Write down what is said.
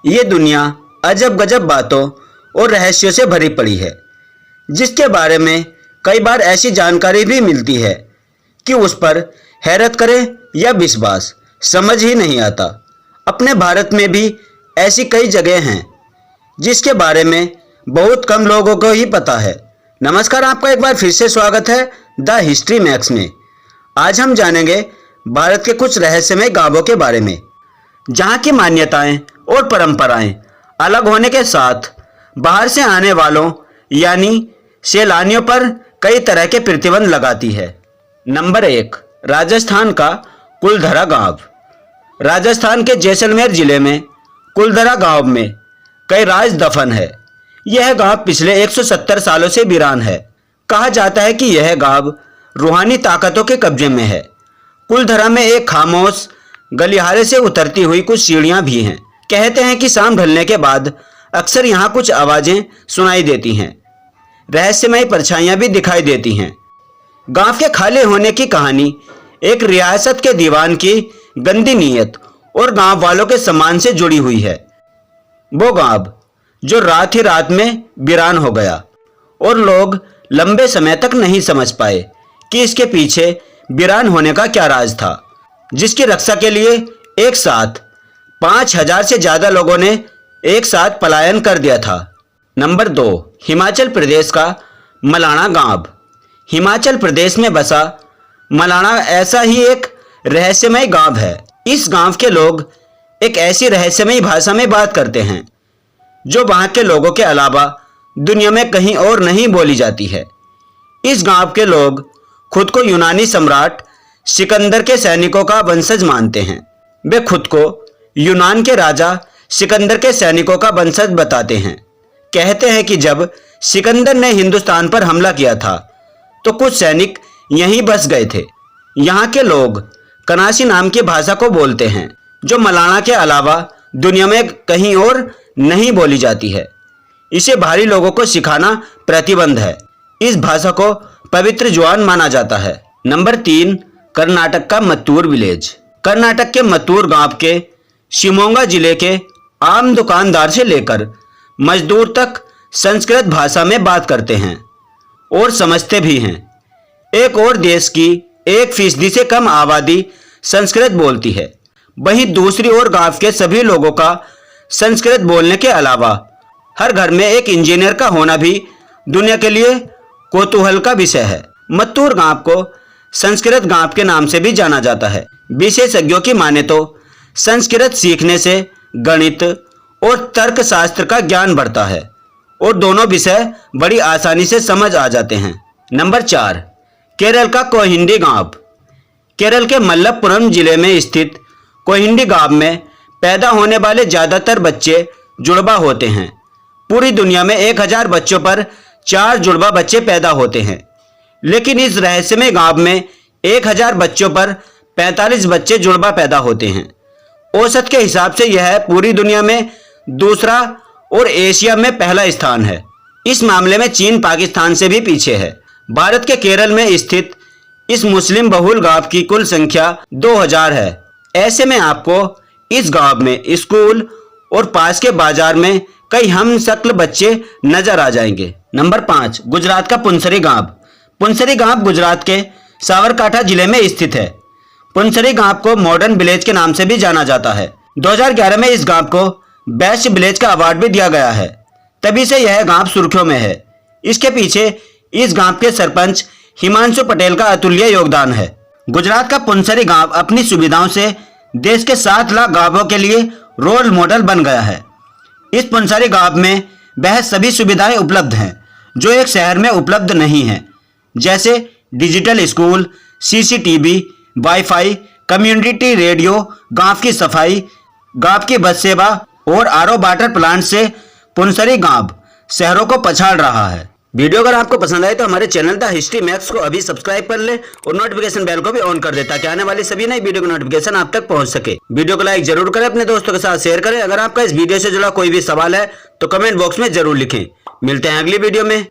ये दुनिया अजब गजब बातों और रहस्यों से भरी पड़ी है, जिसके बारे में कई बार ऐसी जानकारी भी मिलती है कि उस पर हैरत करें या विश्वास समझ ही नहीं आता। अपने भारत में भी ऐसी कई जगह हैं जिसके बारे में बहुत कम लोगों को ही पता है। नमस्कार, आपका एक बार फिर से स्वागत है द हिस्ट्री मैक्स में। आज हम जानेंगे भारत के कुछ रहस्यमय गांवों के बारे में, जहां की मान्यताएं और परंपराएं अलग होने के साथ बाहर से आने वालों यानी सैलानियों पर कई तरह के प्रतिबंध लगाती है। नंबर 1, राजस्थान का कुलधरा गांव। राजस्थान के जैसलमेर जिले में कुलधरा गांव में कई राज दफन है। यह गांव पिछले 170 सालों से वीरान है। कहा जाता है कि यह गांव रूहानी ताकतों के कब्जे में है। कुलधरा में एक खामोश गलियारे से उतरती हुई कुछ सीढ़ियां भी हैं। कहते हैं कि शाम ढलने के बाद अक्सर यहाँ कुछ आवाजें सुनाई देती हैं। रहस्यमय परछाइयां भी दिखाई देती हैं। गांव के खाली होने की कहानी एक रियासत के दीवान की गंदी नीयत और गांव वालों के सम्मान से जुड़ी हुई है। वो गांव जो रात ही रात में वीरान हो गया और लोग लंबे समय तक नहीं समझ पाए कि इसके पीछे वीरान होने का क्या राज था, जिसकी रक्षा के लिए एक साथ 5000 से ज्यादा लोगों ने एक साथ पलायन कर दिया था। नंबर 2, हिमाचल प्रदेश का मलाणा गांव। हिमाचल प्रदेश में बसा मलाणा ऐसा ही एक रहस्यमय गांव है। इस गांव के लोग एक ऐसी रहस्यमय भाषा में बात करते हैं जो वहां के लोगों के अलावा दुनिया में कहीं और नहीं बोली जाती है। इस गांव के लोग खुद को यूनानी सम्राट सिकंदर के सैनिकों का वंशज मानते हैं। वे खुद को यूनान के राजा सिकंदर के सैनिकों का वंशज बताते हैं। कहते हैं कि जब सिकंदर ने हिंदुस्तान पर हमला किया था तो कुछ सैनिक यहीं बस गए थे। यहाँ के लोग कनासी नाम की भाषा को बोलते हैं, जो मलाणा के अलावा दुनिया में कहीं और नहीं बोली जाती है। इसे बाहरी लोगों को सिखाना प्रतिबंध है। इस भाषा को पवित्र जुबान माना जाता है। नंबर 3, कर्नाटक का मत्तूर विलेज। कर्नाटक के मत्तूर गांव के शिमोगा जिले के आम दुकानदार से लेकर मजदूर तक संस्कृत भाषा में बात करते हैं और समझते भी हैं। एक और देश की 1% से कम आबादी संस्कृत बोलती है। वहीं दूसरी ओर गांव के सभी लोगों का संस्कृत बोलने के अलावा हर घर में एक इंजीनियर का होना भी दुनिया के लिए कौतूहल का विषय है। मत्तूर गांव को संस्कृत गांव के नाम से भी जाना जाता है। विशेषज्ञों की माने तो संस्कृत सीखने से गणित और तर्क शास्त्र का ज्ञान बढ़ता है और दोनों विषय बड़ी आसानी से समझ आ जाते हैं। नंबर 4, केरल का कोहिंडी गांव। केरल के मलप्पुरम जिले में स्थित कोहिंडी गांव में पैदा होने वाले ज्यादातर बच्चे जुड़वा होते हैं। पूरी दुनिया में 1000 बच्चों पर 4 जुड़वा बच्चे पैदा होते हैं, लेकिन इस रहस्यमय गांव में 1000 बच्चों पर 45 बच्चे जुड़वा पैदा होते हैं। औसत के हिसाब से यह पूरी दुनिया में दूसरा और एशिया में पहला स्थान है। इस मामले में चीन पाकिस्तान से भी पीछे है। भारत के केरल में स्थित इस मुस्लिम बहुल गांव की कुल संख्या 2000 है। ऐसे में आपको इस गांव में स्कूल और पास के बाजार में कई हमशक्ल बच्चे नजर आ जाएंगे। नंबर 5, गुजरात का पुंसरी गांव। पुंसरी गांव गुजरात के साबरकांठा जिले में स्थित है। पुंसरी गांव को मॉडर्न विलेज के नाम से भी जाना जाता है। 2011 में इस गांव को बेस्ट विलेज का अवार्ड भी दिया गया है, तभी से यह गांव सुर्खियों में है। इसके पीछे इस गांव के सरपंच हिमांशु पटेल का अतुल्य योगदान है। गुजरात का पुंसरी गांव अपनी सुविधाओं से देश के 7 लाख गांवों के लिए रोल मॉडल बन गया है। इस पुंसरी गांव में वह सभी सुविधाएं उपलब्ध हैं जो एक शहर में उपलब्ध नहीं है, जैसे digital school, CCTV, wifi, community radio, गांव की सफाई, गांव की बस सेवा और RO वाटर प्लांट से पुंसरी गांव शहरों को पछाड़ रहा है। वीडियो अगर आपको पसंद आए तो हमारे चैनल द हिस्ट्री मैक्स को अभी सब्सक्राइब कर ले और नोटिफिकेशन बेल को भी ऑन कर दे, ताकि आने वाली सभी नई वीडियो की नोटिफिकेशन आप तक पहुंच सके। वीडियो को लाइक जरूर करें, अपने दोस्तों के साथ शेयर करें। अगर आपका इस वीडियो से जुड़ा कोई भी सवाल है तो कमेंट बॉक्स में जरूर लिखें। मिलते हैं अगली वीडियो में।